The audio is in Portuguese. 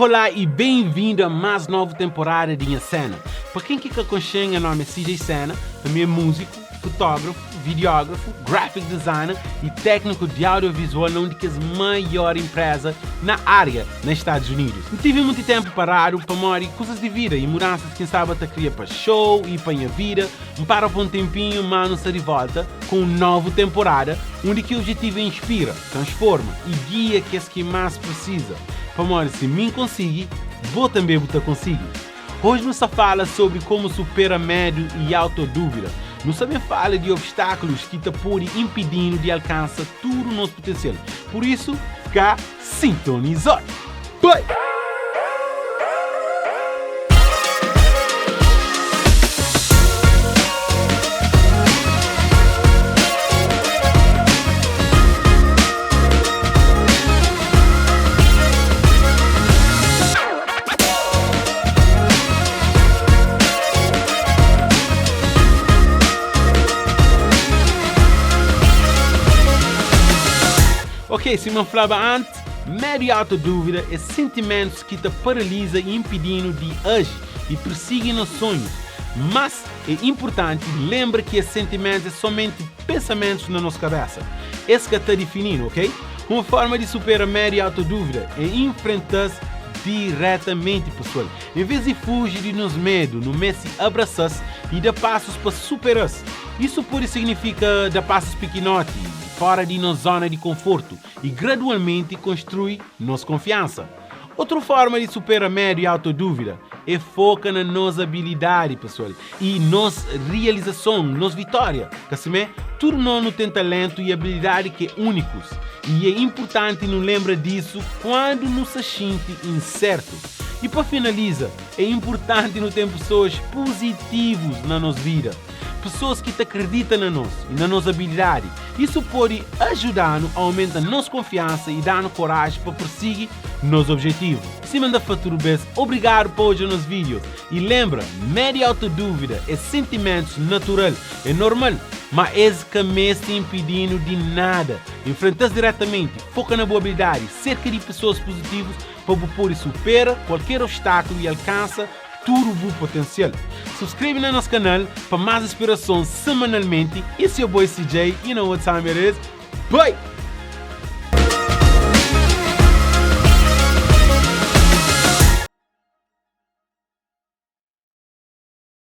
Olá e bem-vindo a mais nova temporada de Minha Cena. Para quem que conhece, meu nome é CJ Sena, também é músico, fotógrafo, videógrafo, graphic designer e técnico de audiovisual numa das maiores empresas na área nos Estados Unidos. Não tive muito tempo parado para morar coisas de vida e mudanças que estava a criar para show e para minha vida. Para um tempinho, mas não está de volta com uma nova temporada, onde que o objetivo inspira, transforma e guia que mais precisa. Para morar se mim consigo, vou também conseguir. Hoje nos fala sobre como superar medo e autodúvida. Nós também fala de obstáculos que te podem impedindo de alcançar todo o nosso potencial. Por isso, cá sintonizar. Bye! Ok, se me falava antes, medo e autodúvida é sentimentos que te paralisam e impedindo de agir e perseguir os sonhos. Mas é importante lembrar que esses sentimentos são somente pensamentos na nossa cabeça. Esse que está definindo, ok? Uma forma de superar medo e autodúvida é enfrentar-se diretamente, pessoal. Em vez de fugir de nos medos, no mês se abraçar-se e dar passos para superar-se. Isso pode significar dar passos pequenotes, fora de nossa zona de conforto e gradualmente construir nossa confiança. Outra forma de superar medo e autodúvida é focar na nossa habilidade, pessoal, e nossa realização, nossa vitória. Todo mundo tem talento e habilidade que é únicos e é importante nos lembrar disso quando nos sente incerto. E para finalizar, é importante não ter pessoas positivas na nossa vida. Pessoas que te acreditam em nós e na nossa habilidade. Isso pode ajudar-nos a aumentar nossa confiança e dar-nos coragem para perseguir nosso objetivo. Se manda futuro bem, obrigado por ver nos vídeos. E lembra, medo e autodúvida é sentimentos natural, é normal, mas esse que me está impedindo de nada. Enfrentar-se diretamente, foca na boa habilidade, cerca de pessoas positivas para poder superar qualquer obstáculo e alcançar todo o bom potencial. Subscreve no nosso canal para mais inspiração semanalmente. Esse é o boy CJ, you know what time it is. Bye!